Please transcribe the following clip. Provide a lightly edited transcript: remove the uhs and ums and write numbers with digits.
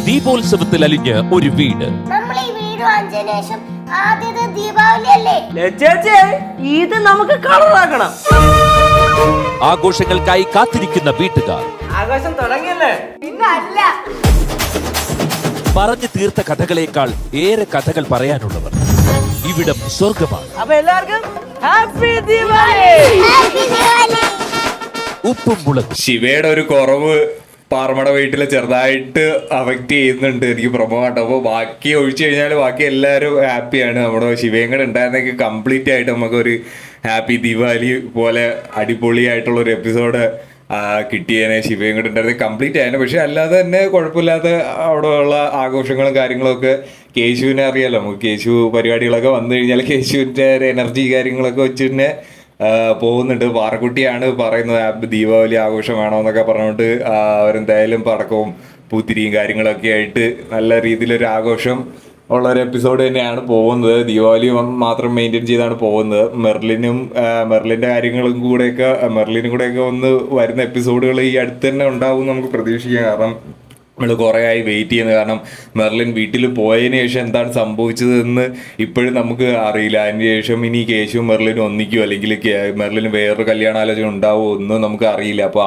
ദീപോത്സവത്തിൽ അലിഞ്ഞ് ഒരു വീട്. നമ്മൾ ഈ വീട് വാങ്ങിച്ചതിന് ശേഷം ആദ്യത്തെ ദീപാവലി അല്ലേ? ഇത് നമുക്ക് കളറാക്കണം. ആഘോഷങ്ങൾക്കായി കാത്തിരിക്കുന്ന വീട്ടുകാർ. ആഘോഷം തുടങ്ങിയല്ലേ? പിന്നെ അല്ല. പറഞ്ഞു തീർത്ത കഥകളേക്കാൾ ഏറെ കഥകൾ പറയാനുള്ളവർ. ഇവിടം സ്വർഗമാണ്. അപ്പൊ എല്ലാവർക്കും ഹാപ്പി ദീപാവലി. ഉപ്പും മുളകും. ശിവയുടെ ഒരു കുറവ് പാറമട വീട്ടില് ചെറുതായിട്ട് അഫക്റ്റ് ചെയ്യുന്നുണ്ട് എനിക്ക് പ്രൊമോ കണ്ടപ്പോൾ. ബാക്കി ഒഴിച്ചു കഴിഞ്ഞാൽ ബാക്കി എല്ലാവരും ഹാപ്പിയാണ്. നമ്മുടെ ശിവയും കൂടെ ഉണ്ടായിരുന്നെങ്കിൽ കംപ്ലീറ്റ് ആയിട്ട് നമുക്കൊരു ഹാപ്പി ദീപാവലി പോലെ അടിപൊളിയായിട്ടുള്ള ഒരു എപ്പിസോഡ് കിട്ടിയേനെ. ശിവയും കൂടെ ഉണ്ടായിരുന്നത് കംപ്ലീറ്റ് ആയേനെ. പക്ഷെ അല്ലാതെ തന്നെ കുഴപ്പമില്ലാത്ത അവിടെ ഉള്ള ആഘോഷങ്ങളും കാര്യങ്ങളൊക്കെ കേശുവിനെ അറിയാലോ. നമുക്ക് കേശു പരിപാടികളൊക്കെ വന്നു കഴിഞ്ഞാൽ കേശുവിൻ്റെ ഒരു എനർജി കാര്യങ്ങളൊക്കെ വെച്ച് തന്നെ പോകുന്നുണ്ട്. പാറക്കുട്ടിയാണ് പറയുന്നത് ദീപാവലി ആഘോഷം വേണമെന്നൊക്കെ പറഞ്ഞുകൊണ്ട് അവരെന്തായാലും പടക്കവും പൂത്തിരിയും കാര്യങ്ങളൊക്കെ ആയിട്ട് നല്ല രീതിയിലൊരു ആഘോഷം ഉള്ളൊരു എപ്പിസോഡ് തന്നെയാണ് പോകുന്നത്. ദീപാവലി മാത്രം മെയിൻറ്റെയിൻ ചെയ്താണ് പോകുന്നത്. മെർലിൻ്റെ കാര്യങ്ങളും കൂടെയൊക്കെ ഒന്ന് വരുന്ന എപ്പിസോഡുകൾ ഈ അടുത്ത് തന്നെ ഉണ്ടാവും നമുക്ക് പ്രതീക്ഷിക്കാം. കാരണം നമ്മൾ കുറേ ആയി വെയിറ്റ് ചെയ്യുന്നത്. കാരണം മെർലിൻ വീട്ടിൽ പോയതിന് ശേഷം എന്താണ് സംഭവിച്ചതെന്ന് ഇപ്പോഴും നമുക്ക് അറിയില്ല. അതിന് ശേഷം ഇനി കേശുവും മെർലിനും ഒന്നിക്കുമോ അല്ലെങ്കിൽ മെർലിന് വേറൊരു കല്യാണാലോചന ഉണ്ടാവുമോ ഒന്നും നമുക്ക് അറിയില്ല. അപ്പോൾ